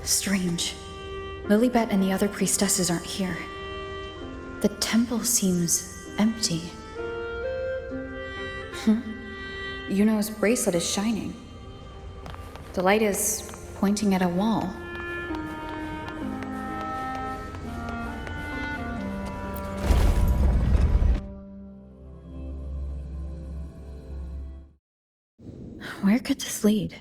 Strange. Lilibet and the other priestesses aren't here. The temple seems empty. Iuno's bracelet is shining. The light is pointing at a wall. Where could this lead?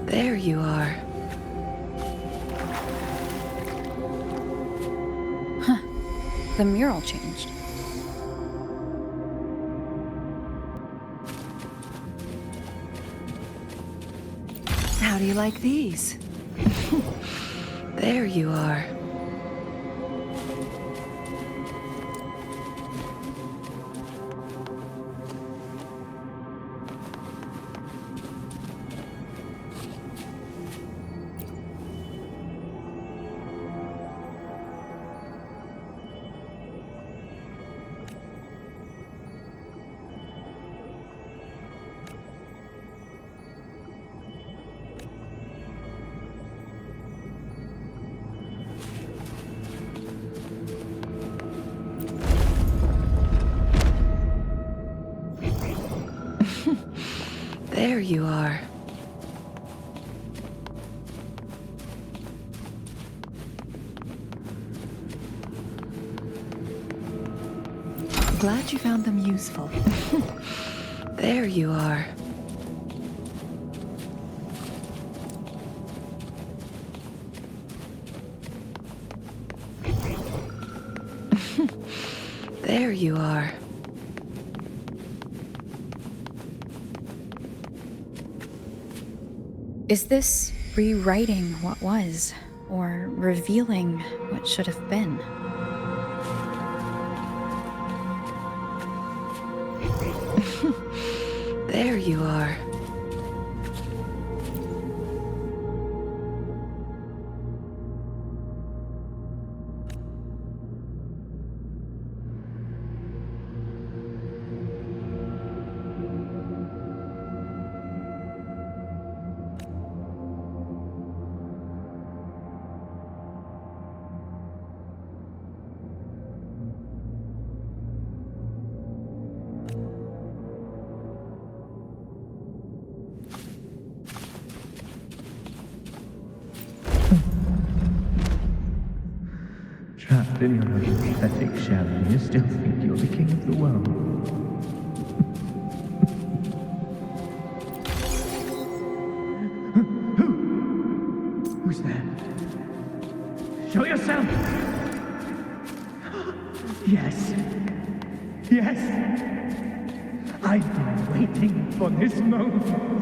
There you are. The mural changed. How do you like these? There you are. There you are. Glad you found them useful. There you are. There you are. Is this rewriting what was, or revealing what should have been? There you are. Trapped in your own pathetic shell, and you still think you're the king of the world. Who's there? Show yourself! Yes. Yes! I've been waiting for this moment.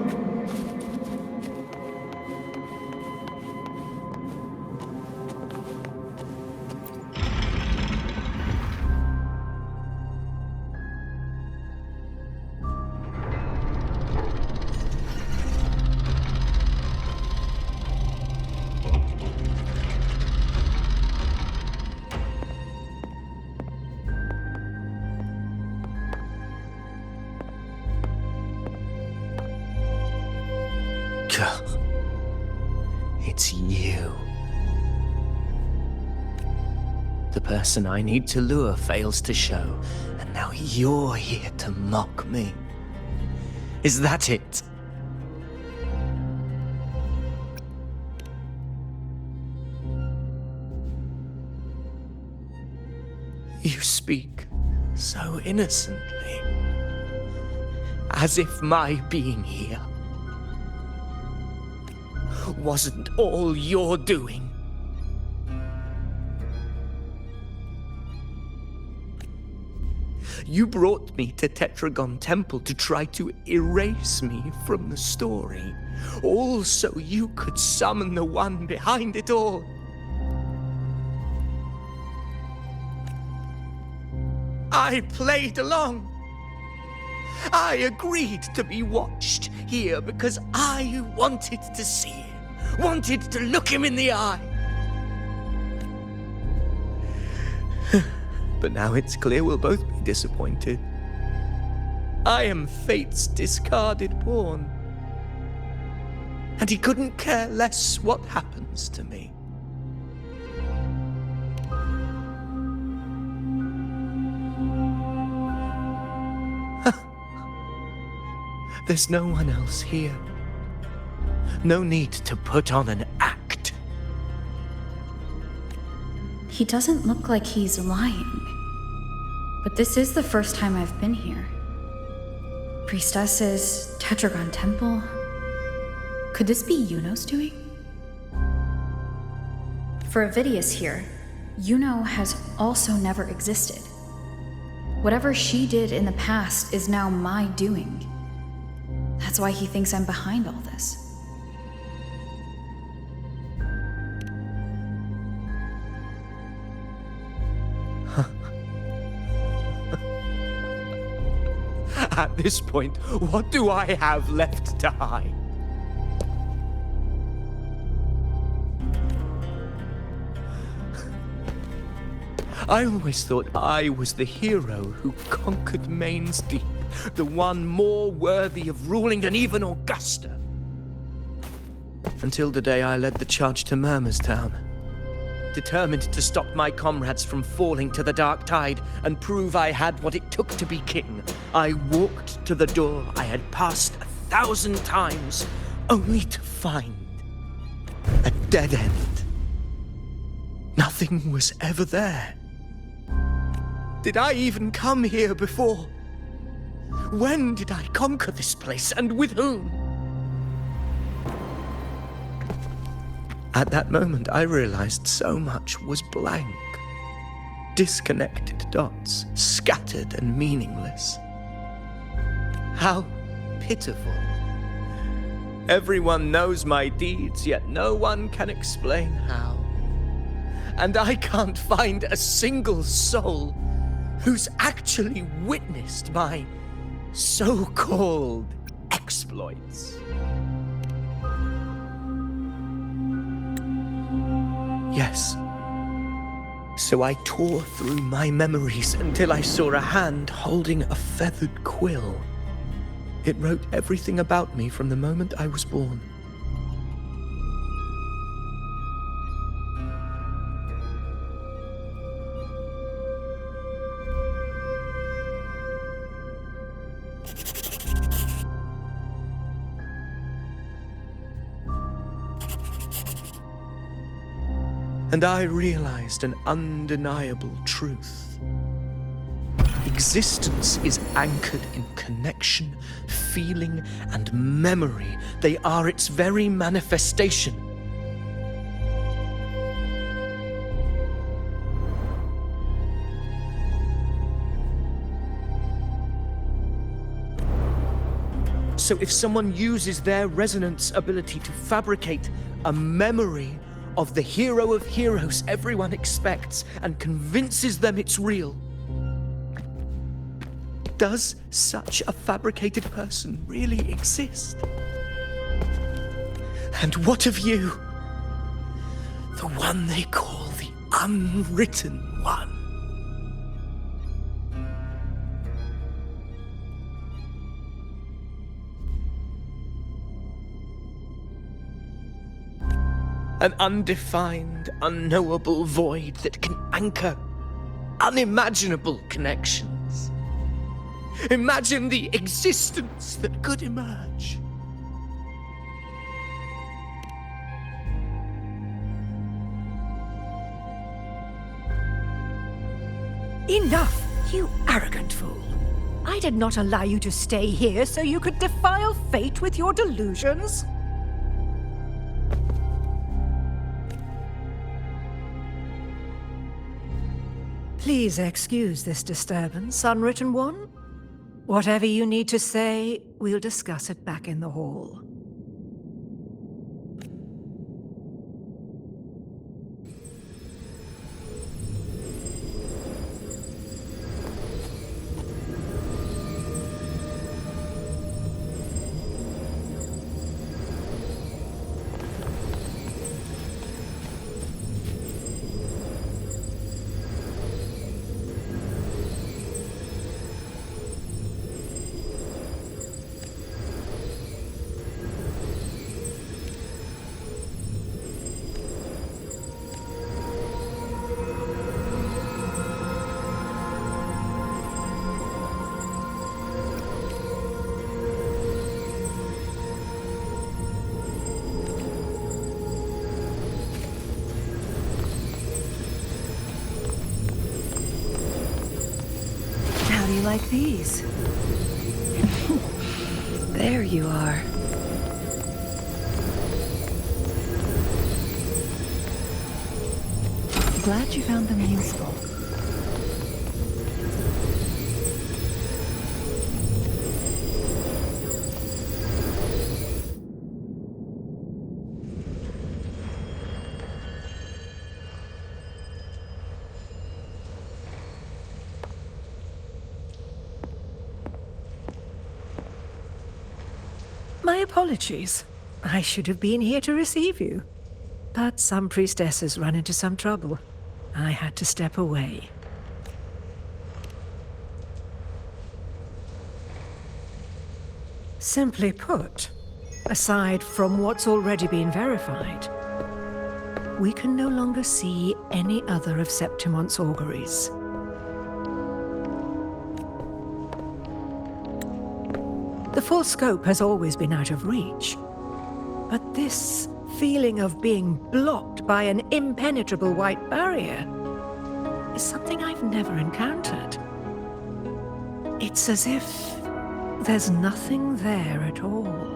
The person I need to lure fails to show, and now you're here to mock me. Is that it? You speak so innocently, as if my being here wasn't all you're doing. You brought me to Tetragon Temple to try to erase me from the story, all so you could summon the one behind it all. I played along. I agreed to be watched here because I wanted to see him, wanted to look him in the eye. But now it's clear we'll both be disappointed. I am fate's discarded pawn, and he couldn't care less what happens to me. There's no one else here. No need to put on an act. He doesn't look like he's lying. But this is the first time I've been here. Priestesses, Tetragon Temple. Could this be Iuno's doing? For Avidius here, Iuno has also never existed. Whatever she did in the past is now my doing. That's why he thinks I'm behind all this. At this point, what do I have left to hide? I always thought I was the hero who conquered Main's Deep, the one more worthy of ruling than even Augusta. Until the day I led the charge to Murmur's Town. Determined to stop my comrades from falling to the dark tide and prove I had what it took to be king, I walked to the door I had passed 1,000 times, only to find a dead end. Nothing was ever there. Did I even come here before? When did I conquer this place, and with whom? At that moment, I realized so much was blank. Disconnected dots, scattered and meaningless. How pitiful. Everyone knows my deeds, yet no one can explain how. And I can't find a single soul who's actually witnessed my so-called exploits. Yes. So I tore through my memories until I saw a hand holding a feathered quill. It wrote everything about me from the moment I was born. And I realized an undeniable truth. Existence is anchored in connection, feeling, and memory. They are its very manifestation. So if someone uses their resonance ability to fabricate a memory of the hero of heroes everyone expects and convinces them it's real, does such a fabricated person really exist? And what of you? The one they call the unwritten one. An undefined, unknowable void that can anchor unimaginable connections. Imagine the existence that could emerge. Enough, you arrogant fool. I did not allow you to stay here so you could defile fate with your delusions. Please excuse this disturbance, Unwritten One. Whatever you need to say, we'll discuss it back in the hall. Like these. There you are. Glad you found them useful. My apologies. I should have been here to receive you. But some priestesses run into some trouble. I had to step away. Simply put, aside from what's already been verified, we can no longer see any other of Septimon's auguries. The full scope has always been out of reach, but this feeling of being blocked by an impenetrable white barrier is something I've never encountered. It's as if there's nothing there at all.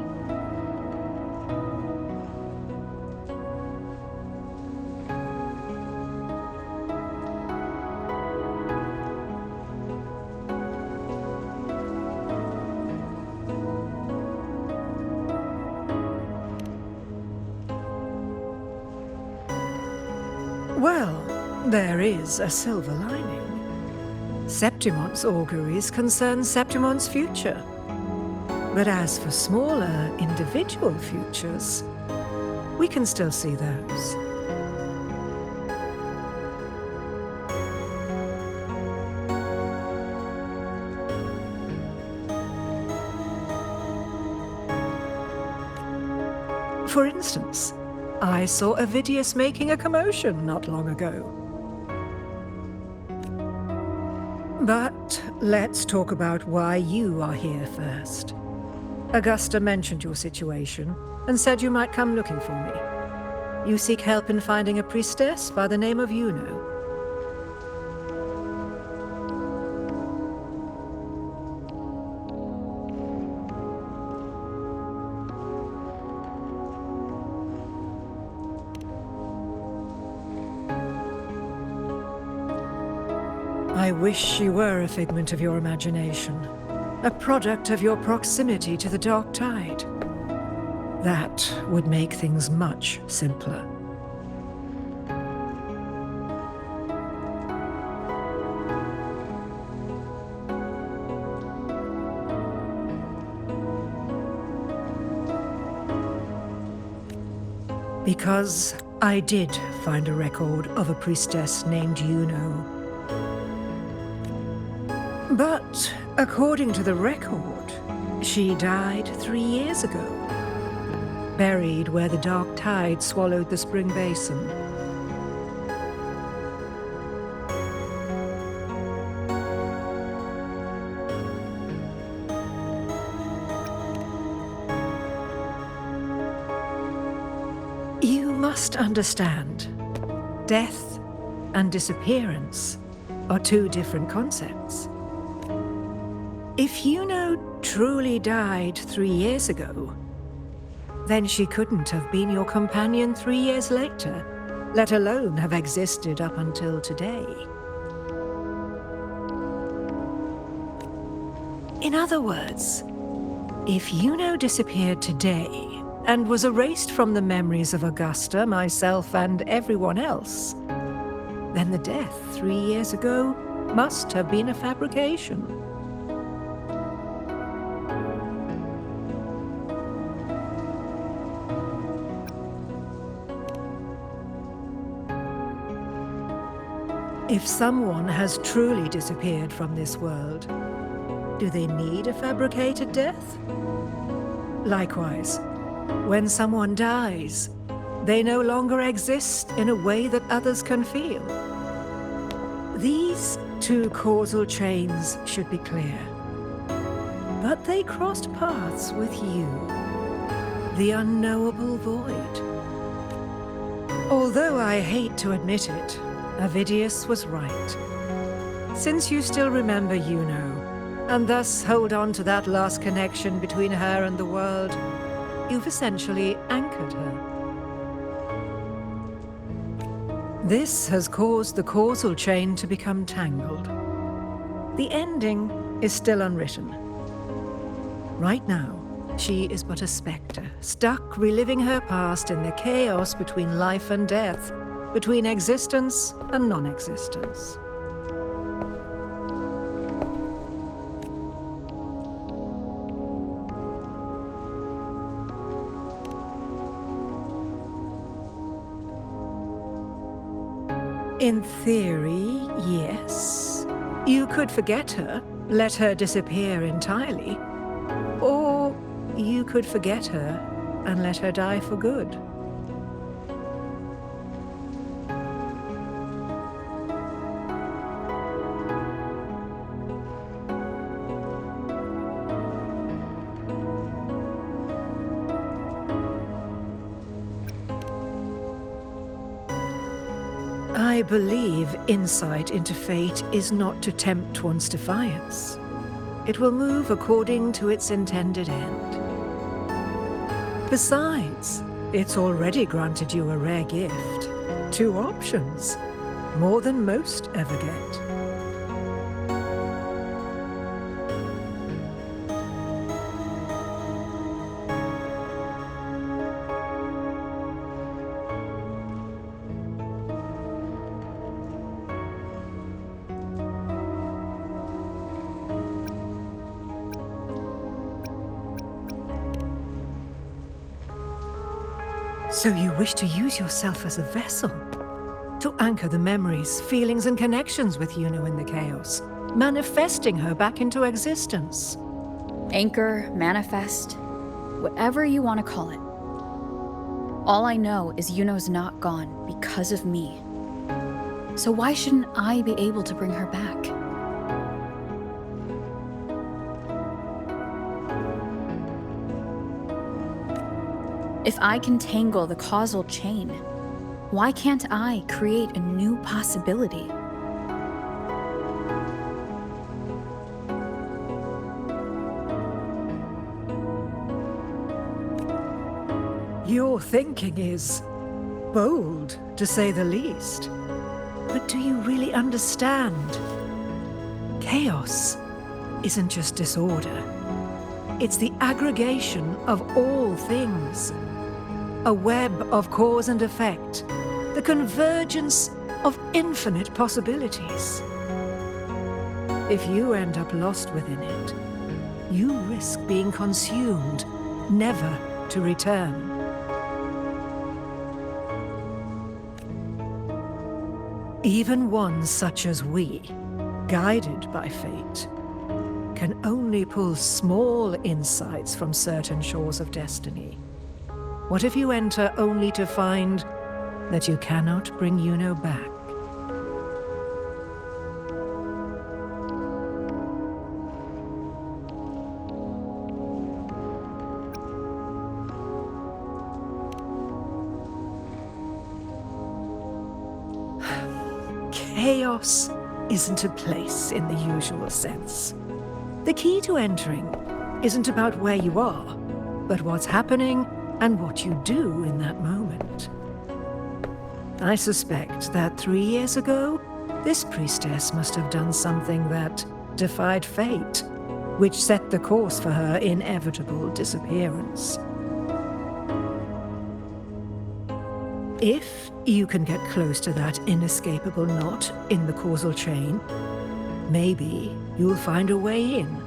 Well, there is a silver lining. Septimon's auguries concern Septimon's future. But as for smaller, individual futures, we can still see those. For instance, I saw Avidius making a commotion not long ago. But let's talk about why you are here first. Augusta mentioned your situation and said you might come looking for me. You seek help in finding a priestess by the name of Iuno. I wish she were a figment of your imagination, a product of your proximity to the Dark Tide. That would make things much simpler. Because I did find a record of a priestess named Iuno. But according to the record, she died 3 years ago, buried where the Dark Tide swallowed the spring basin. must understand, death and disappearance are two different concepts. If Iuno truly died 3 years ago, then she couldn't have been your companion 3 years later, let alone have existed up until today. In other words, if Iuno disappeared today and was erased from the memories of Augusta, myself, and everyone else, then the death 3 years ago must have been a fabrication. If someone has truly disappeared from this world, do they need a fabricated death? Likewise, when someone dies, they no longer exist in a way that others can feel. These two causal chains should be clear. But they crossed paths with you, the unknowable void. Although I hate to admit it, Avidius was right. Since you still remember Iuno, and thus hold on to that last connection between her and the world, you've essentially anchored her. This has caused the causal chain to become tangled. The ending is still unwritten. Right now, she is but a spectre, stuck reliving her past in the chaos between life and death, between existence and non-existence. In theory, yes. You could forget her, let her disappear entirely. Or you could forget her and let her die for good. I believe insight into fate is not to tempt one's defiance. It will move according to its intended end. Besides, it's already granted you a rare gift. 2 options, more than most ever get. So you wish to use yourself as a vessel, to anchor the memories, feelings, and connections with Iuno in the chaos, manifesting her back into existence. Anchor, manifest, whatever you want to call it. All I know is Iuno's not gone because of me. So why shouldn't I be able to bring her back? If I can tangle the causal chain, why can't I create a new possibility? Your thinking is bold, to say the least. But do you really understand? Chaos isn't just disorder. It's the aggregation of all things. A web of cause and effect, the convergence of infinite possibilities. If you end up lost within it, you risk being consumed, never to return. Even ones such as we, guided by fate, can only pull small insights from certain shores of destiny. What if you enter only to find that you cannot bring Iuno back? chaos isn't a place in the usual sense. The key to entering isn't about where you are, but what's happening and what you do in that moment. I suspect that 3 years ago, this priestess must have done something that defied fate, which set the course for her inevitable disappearance. If you can get close to that inescapable knot in the causal chain, maybe you'll find a way in.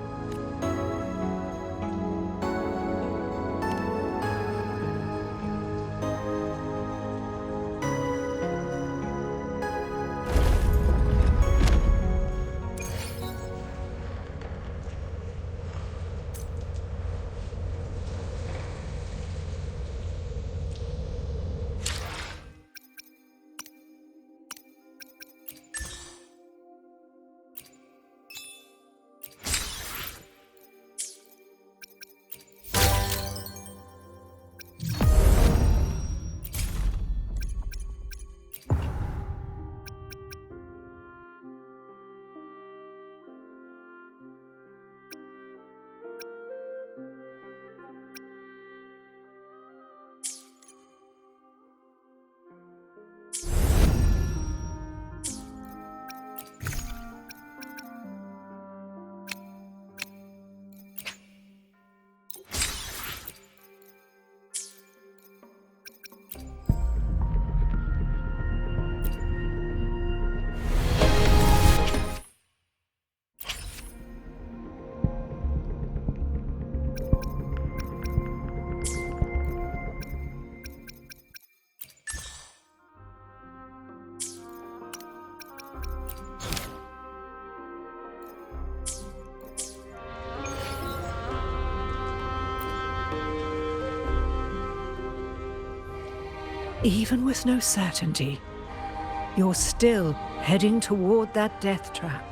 Even with no certainty, you're still heading toward that death trap.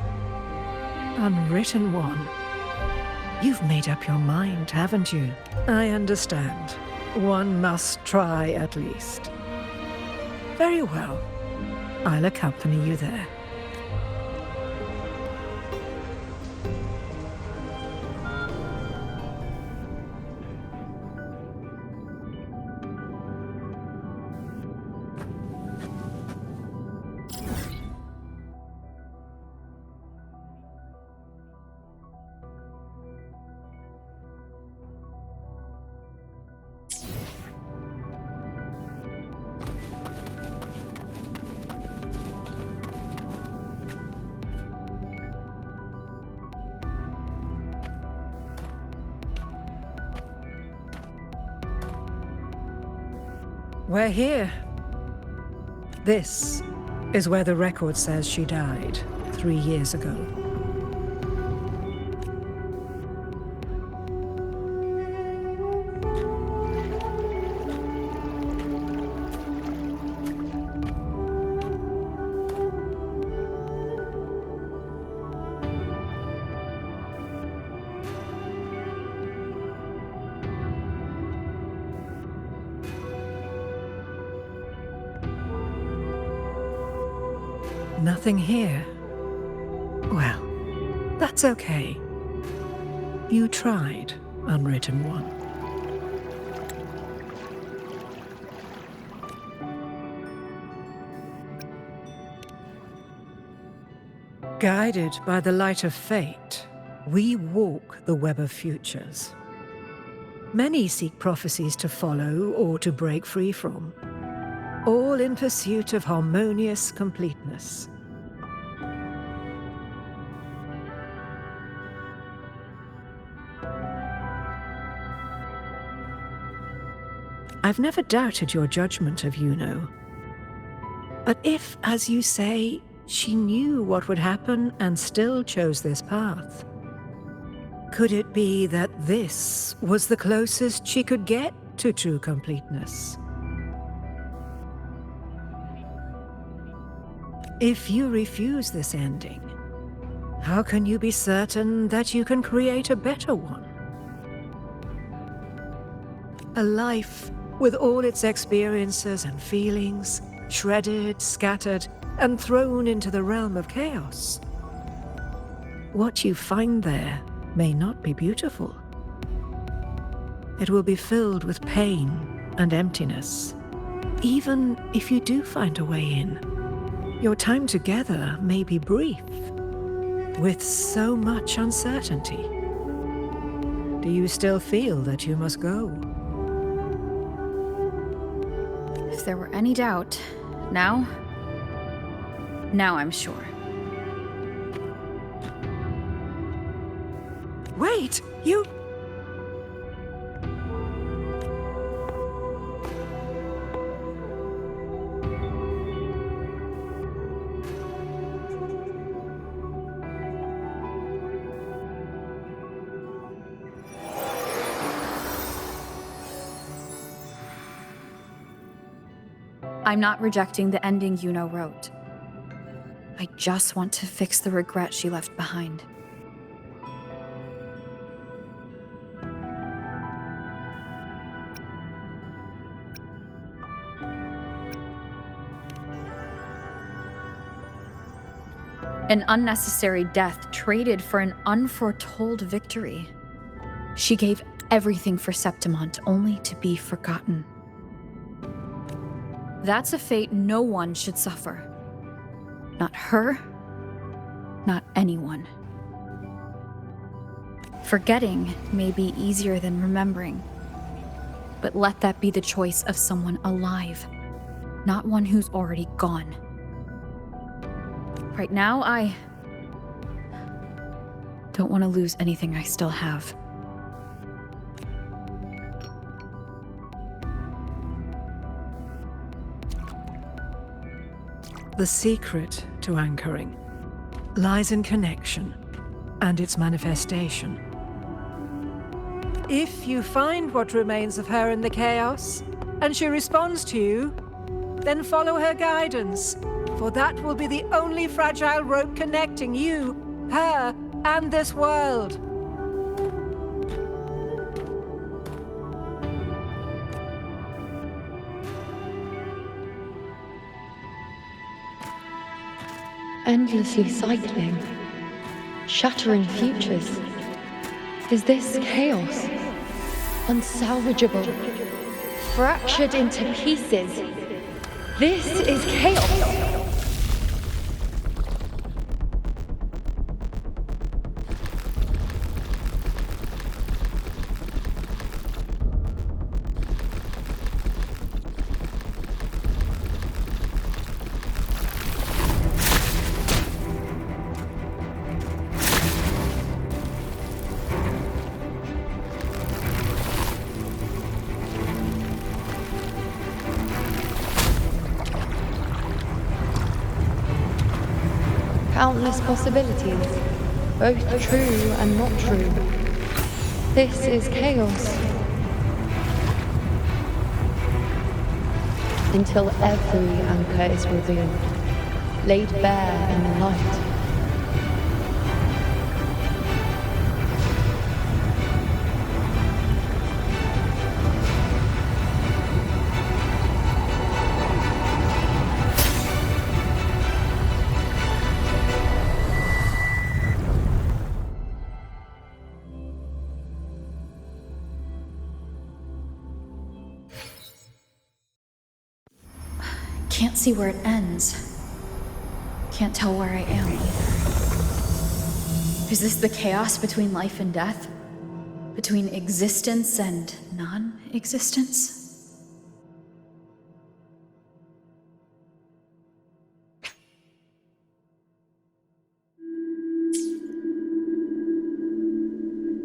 Unwritten one. You've made up your mind, haven't you? I understand. One must try at least. Very well. I'll accompany you there. We're here. This is where the record says she died 3 years ago. Nothing here. Well, that's okay. You tried, Unwritten One. Guided by the light of fate, we walk the web of futures. Many seek prophecies to follow or to break free from, all in pursuit of harmonious completeness. I've never doubted your judgment of Iuno. But if, as you say, she knew what would happen and still chose this path, could it be that this was the closest she could get to true completeness? If you refuse this ending, how can you be certain that you can create a better one? A life with all its experiences and feelings, shredded, scattered, and thrown into the realm of chaos. What you find there may not be beautiful. It will be filled with pain and emptiness. Even if you do find a way in, your time together may be brief, with so much uncertainty. Do you still feel that you must go? If there were any doubt, now I'm sure. Wait, you... I'm not rejecting the ending Iuno wrote. I just want to fix the regret she left behind. An unnecessary death traded for an unforetold victory. She gave everything for Septimont only to be forgotten. That's a fate no one should suffer. Not her, not anyone. Forgetting may be easier than remembering, but let that be the choice of someone alive, not one who's already gone. Right now, I don't want to lose anything I still have. The secret to anchoring lies in connection and its manifestation. If you find what remains of her in the chaos, and she responds to you, then follow her guidance, for that will be the only fragile rope connecting you, her, and this world. Endlessly cycling, shattering futures. Is this chaos? Unsalvageable, fractured into pieces. This is chaos! Countless possibilities, both true and not true. This is chaos. Until every anchor is revealed, laid bare in the light. Can't see where it ends. Can't tell where I am either. Is this the chaos between life and death? Between existence and non-existence?